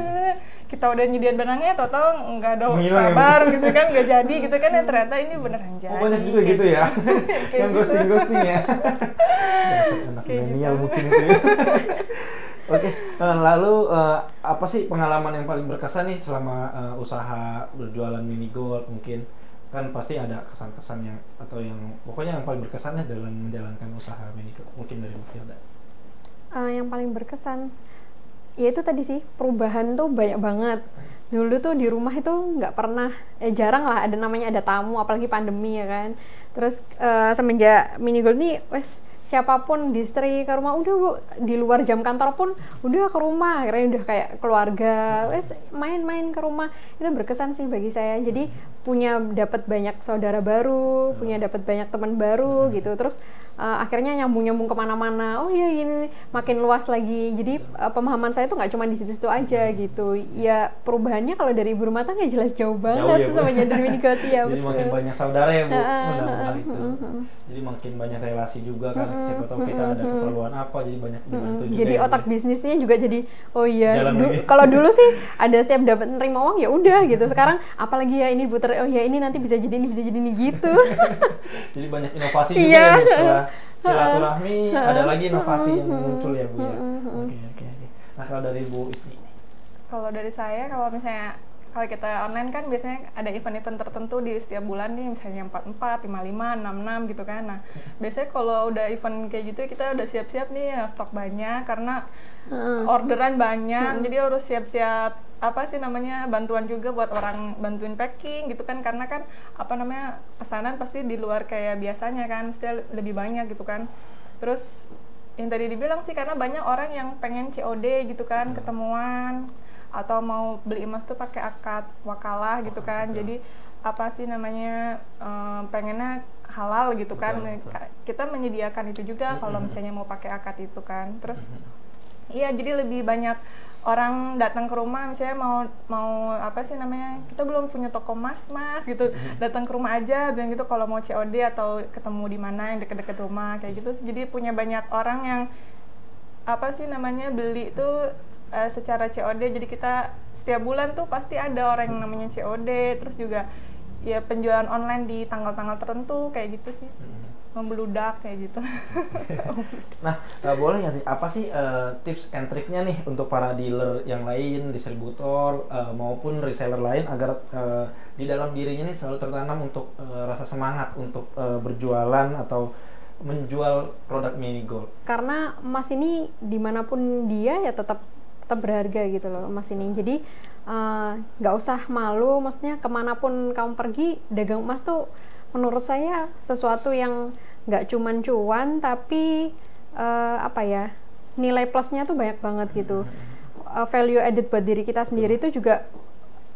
kita udah nyediain benangnya, tau-tau nggak ada kabar gitu kan, nggak jadi gitu kan, ya ternyata ini beneran jadi. Banyak juga gitu ya, yang ghosting ya. Anak milenial mungkin itu ya. Oke, lalu apa sih pengalaman yang paling berkesan nih selama usaha berjualan mini gold? Mungkin kan pasti ada kesan-kesan yang atau yang pokoknya yang paling berkesan ya dalam menjalankan usaha mini gold. Mungkin dari Bu Firda. Yang paling berkesan, ya itu tadi sih, perubahan tuh banyak banget. Dulu tuh di rumah itu nggak pernah, jarang lah ada namanya ada tamu, apalagi pandemi ya kan. Terus semenjak mini gold nih, wes siapapun distri ke rumah, udah bu, di luar jam kantor pun udah ke rumah, akhirnya udah kayak keluarga, wes main-main ke rumah. Itu berkesan sih bagi saya, jadi dapat banyak saudara baru, dapat banyak teman baru gitu. Terus akhirnya nyambung kemana-mana, oh iya ini makin luas lagi. Jadi pemahaman saya tuh nggak cuma di situ-situ aja gitu. Ya perubahannya kalau dari ibu rumah tangga jelas jauh banget ya, sama jadi mini gold ya. Jadi betul. makin banyak saudara ya bu, menambah itu. Jadi makin banyak relasi juga kan. Siapa tahu kita ada keperluan apa, jadi banyak dibantu juga. Jadi ya, otak bisnisnya juga jadi, oh iya. Jalan Kalau dulu sih ada setiap dapat nerima uang ya udah gitu. Sekarang apalagi ya ini puter, oh ya ini nanti bisa jadi ini gitu. Jadi banyak inovasi juga ya Bu, setelah silaturahmi ada lagi inovasi yang muncul ya Bu ya. Oke. Nah kalau dari Bu Isni? Kalau dari saya, kalau misalnya kalau kita online kan biasanya ada event-event tertentu di setiap bulan nih, misalnya 44, 55, 66 gitu kan. Nah, biasanya kalau udah event kayak gitu kita udah siap-siap nih ya, stok banyak karena orderan banyak, jadi harus siap-siap apa sih namanya bantuan juga buat orang bantuin packing gitu kan, karena kan apa namanya pesanan pasti di luar kayak biasanya kan, mesti lebih banyak gitu kan. Terus yang tadi dibilang sih karena banyak orang yang pengen COD gitu kan, ketemuan atau mau beli emas tuh pakai akad wakalah gitu kan. Jadi apa sih namanya pengennya halal gitu kan. Kita menyediakan itu juga kalau misalnya mau pakai akad itu kan. Terus iya, jadi lebih banyak orang datang ke rumah, misalnya mau apa sih namanya, kita belum punya toko emas mas gitu, datang ke rumah aja bilang gitu kalau mau COD atau ketemu di mana yang deket-deket rumah kayak gitu. Jadi punya banyak orang yang apa sih namanya beli tuh secara COD. Jadi kita setiap bulan tuh pasti ada orang yang namanya COD. Terus juga ya penjualan online di tanggal-tanggal tertentu kayak gitu sih, membeludak kayak gitu. Nah boleh nggak sih apa sih tips and triknya nih untuk para dealer yang lain, distributor maupun reseller lain agar di dalam dirinya nih selalu tertanam untuk rasa semangat untuk berjualan atau menjual produk mini gold? Karena emas ini dimanapun dia ya tetap berharga gitu loh emas ini. Jadi nggak usah malu, maksudnya kemanapun kamu pergi, dagang emas tuh menurut saya sesuatu yang nggak cuman cuan, tapi apa ya, nilai plusnya tuh banyak banget gitu. Value added buat diri kita sendiri itu juga,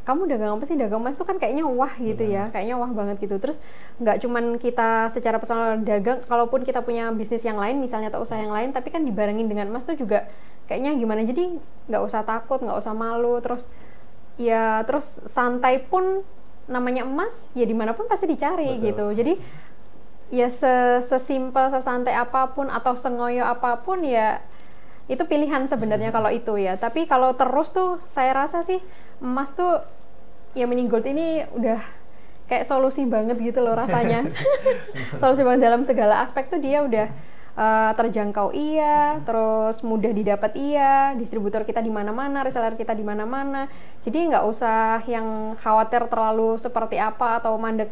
kamu dagang apa sih, dagang emas tuh kan kayaknya wah gitu ya, kayaknya wah banget gitu. Terus nggak cuman kita secara personal dagang, kalaupun kita punya bisnis yang lain misalnya atau usaha yang lain, tapi kan dibarengin dengan emas tuh juga kayaknya gimana. Jadi nggak usah takut, nggak usah malu. Terus santai pun, namanya emas ya dimanapun pasti dicari. Betul. Gitu. Jadi ya sesimpel, sesantai apapun atau sengoyo apapun ya itu pilihan sebenarnya kalau itu ya. Tapi kalau terus tuh saya rasa sih emas tuh ya mini gold ini udah kayak solusi banget gitu loh rasanya. Solusi banget dalam segala aspek tuh, dia udah terjangkau iya, terus mudah didapat iya, distributor kita di mana-mana, reseller kita di mana-mana. Jadi nggak usah yang khawatir terlalu seperti apa atau mandek.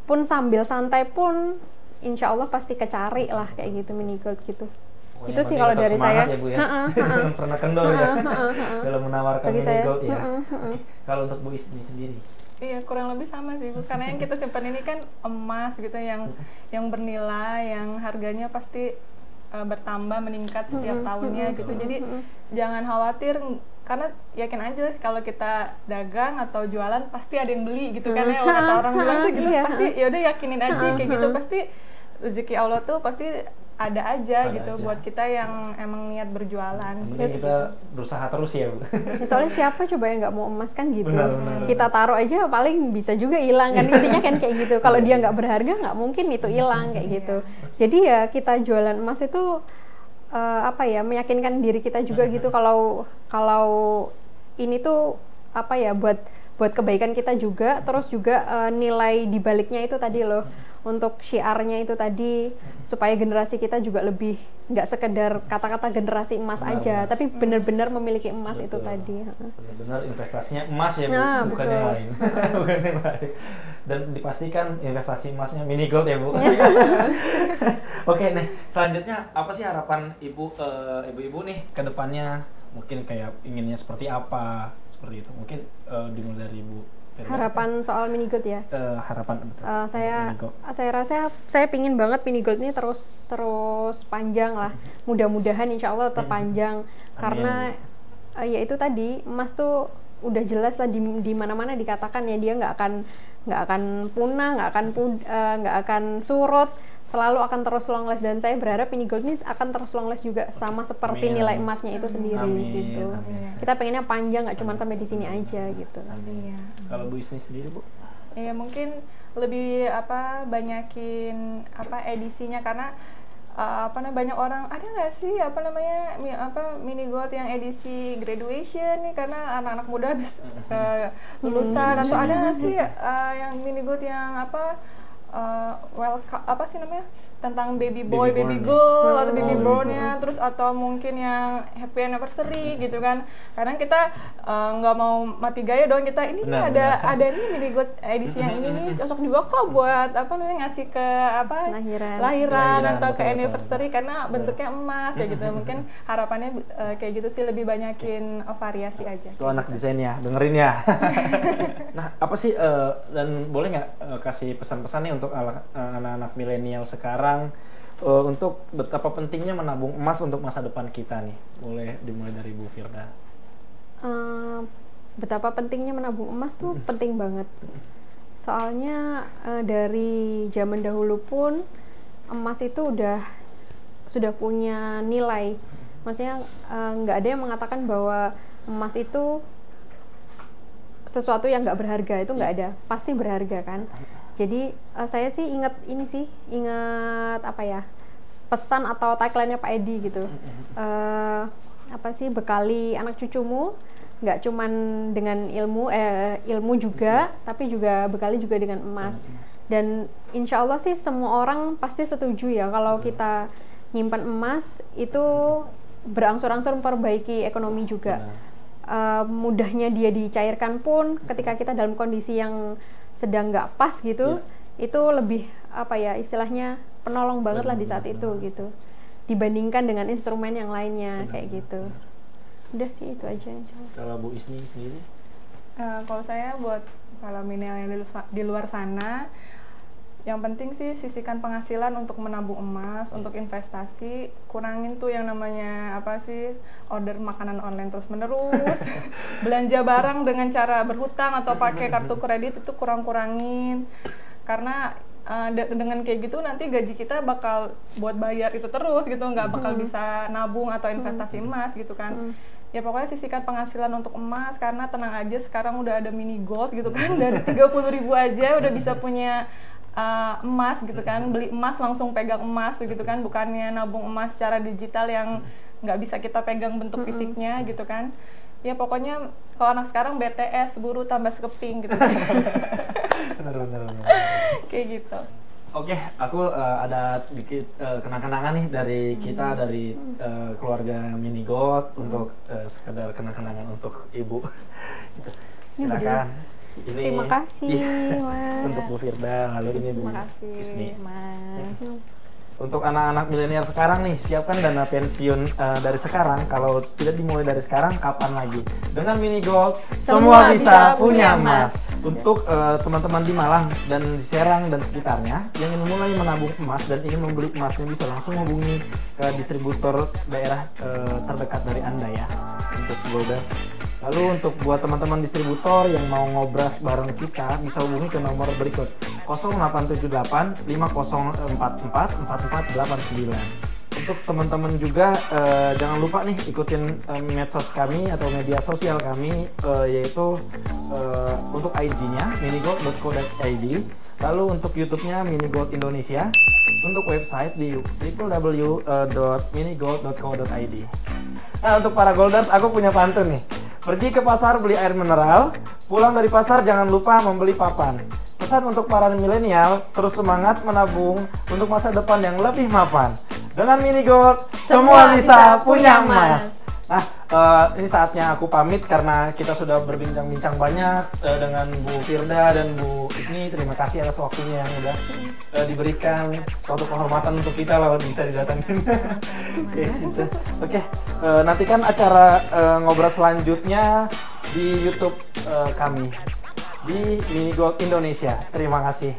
Pun sambil santai pun insya Allah pasti kecari lah kayak gitu mini gold gitu. Pokoknya itu sih kalau dari saya. Ya, Bu, ya. Pernah kendor ya dalam menawarkan mini gold ya. Kalau untuk Bu Isni sendiri? Iya, kurang lebih sama sih Bu, karena yang kita simpan ini kan emas gitu, yang bernilai, yang harganya pasti bertambah, meningkat setiap tahunnya gitu. Jadi jangan khawatir, karena yakin aja kalau kita dagang atau jualan pasti ada yang beli gitu kan ya. Kata orang bilang tuh gitu, pasti ya udah yakinin aja kayak gitu, pasti rezeki Allah tuh pasti ada aja Ada gitu aja. buat kita yang emang niat berjualan. Yang penting kita berusaha terus ya, Bu. Ya, soalnya siapa coba yang nggak mau emas kan gitu. Benar. Kita taruh aja paling bisa juga hilang kan, intinya kan kayak gitu. Kalau dia nggak berharga nggak mungkin itu hilang kayak gitu. Jadi ya kita jualan emas itu apa ya, meyakinkan diri kita juga gitu kalau ini tuh apa ya, buat kebaikan kita juga, terus juga nilai di baliknya itu tadi loh, untuk syiarnya itu tadi, supaya generasi kita juga lebih nggak sekedar kata-kata generasi emas aja, tapi benar-benar memiliki emas itu Betul. tadi. Benar-benar investasinya emas ya, Bu, Nah, bukan betul. yang lain. Bukan yang lain. Dan dipastikan investasi emasnya mini gold ya, Bu. Oke, nih selanjutnya apa sih harapan ibu-ibu nih ke depannya? Mungkin kayak inginnya seperti apa, seperti itu. Mungkin dimulai dari Ibu Firda. Harapan soal mini gold ya. Harapan betul. Saya Mini gold. rasa saya pingin banget mini gold ini terus panjang lah. Mudah-mudahan insya Allah tetap panjang. Karena ya itu tadi, emas tuh udah jelas lah di mana-mana dikatakan ya, dia nggak akan punah, nggak akan surut, selalu akan terus long last, dan saya berharap mini gold ini akan terus long last juga, sama seperti Amin. nilai emasnya itu sendiri Amin. gitu. Amin. Kita pengennya panjang, nggak cuma sampai di sini aja gitu. Iya. Kalau Bu Isni sendiri, Bu? Ya mungkin lebih banyakin edisinya, karena banyak orang ada nggak sih mini gold yang edisi graduation nih, karena anak-anak muda habis lulusan, atau ada nggak sih yang mini gold yang tentang baby boy, baby Baby born girl, atau baby Oh, brownnya, terus atau mungkin yang happy anniversary gitu kan. Kadang kita nggak mau mati gaya dong, kita ini nih Benar. ada nih mini gold edisi yang ini nih cocok juga kok buat ngasih ke lahiran atau ke betul, anniversary, karena bentuknya emas kayak gitu. Mungkin harapannya kayak gitu sih, lebih banyakin variasi aja. Tuh anak desain ya, dengerin ya. Nah, apa sih dan boleh nggak kasih pesan-pesan nih untuk anak-anak milenial sekarang untuk betapa pentingnya menabung emas untuk masa depan kita nih? Boleh dimulai dari Bu Firda. Betapa pentingnya menabung emas tuh penting banget. Soalnya dari zaman dahulu pun emas itu sudah punya nilai. Maksudnya nggak ada yang mengatakan bahwa emas itu sesuatu yang nggak berharga, itu nggak ada, pasti berharga kan. Jadi saya sih ingat pesan atau tagline-nya Pak Edi gitu. Bekali anak cucumu nggak cuman dengan ilmu juga, tapi juga bekali juga dengan emas. Dan insya Allah sih semua orang pasti setuju ya kalau kita nyimpan emas itu berangsur-angsur memperbaiki ekonomi juga. Mudahnya dia dicairkan pun ketika kita dalam kondisi yang sedang nggak pas gitu, itu lebih istilahnya penolong banget lah di saat itu gitu, dibandingkan dengan instrumen yang lainnya kayak gitu. Udah sih itu aja. Kalau Bu Isni sendiri? Kalau saya buat kalau milenial yang di luar sana, yang penting sih sisihkan penghasilan untuk menabung emas, untuk investasi. Kurangin tuh yang namanya order makanan online terus-menerus. Belanja barang dengan cara berhutang atau pakai kartu kredit itu kurangin. Karena dengan kayak gitu nanti gaji kita bakal buat bayar itu terus gitu, nggak bakal bisa nabung atau investasi emas gitu kan. Ya pokoknya sisihkan penghasilan untuk emas, karena tenang aja sekarang udah ada mini gold gitu kan, dari 30.000 aja udah bisa punya emas gitu kan, beli emas langsung pegang emas gitu kan, bukannya nabung emas secara digital yang nggak bisa kita pegang bentuk fisiknya gitu kan. Ya pokoknya kalau anak sekarang BTS, buru tambah sekeping gitu kan. Benar. Kayak gitu. Oke, aku ada dikit kenang-kenangan nih dari kita, dari keluarga Mini Gold untuk sekedar kenang-kenangan untuk Ibu. Gitu. Silakan. Ini Terima kasih, Mas. untuk Bu Firda, lalu ini Bu Terima kasih, Isni. Mas. Untuk anak-anak milenial sekarang nih, siapkan dana pensiun dari sekarang. Kalau tidak dimulai dari sekarang, kapan lagi? Dengan Mini Gold, semua bisa punya emas. Untuk teman-teman di Malang dan di Serang dan sekitarnya yang ingin mulai menabung emas dan ingin membeli emasnya, bisa langsung hubungi ke distributor daerah terdekat dari Anda ya, untuk Goldas. Lalu untuk buat teman-teman distributor yang mau ngobras bareng kita, bisa hubungi ke nomor berikut 0878 5044 4489. untuk teman-teman juga jangan lupa nih ikutin medsos kami atau media sosial kami, yaitu untuk IG-nya minigold.co.id, lalu untuk YouTube-nya Minigold Indonesia, untuk website di www.minigold.co.id. Nah, untuk para golders, aku punya pantun nih. Pergi ke pasar beli air mineral, pulang dari pasar jangan lupa membeli papan. Pesan untuk para milenial, terus semangat menabung untuk masa depan yang lebih mapan. Dengan Minigold, semua bisa punya emas. Nah, ini saatnya aku pamit karena kita sudah berbincang-bincang banyak dengan Bu Firda dan Bu Isni. Terima kasih atas waktunya yang udah diberikan, suatu kehormatan untuk kita lah bisa didatangin. Oke, gitu. Oke, nantikan acara ngobrol selanjutnya di YouTube kami di Minigold Indonesia. Terima kasih.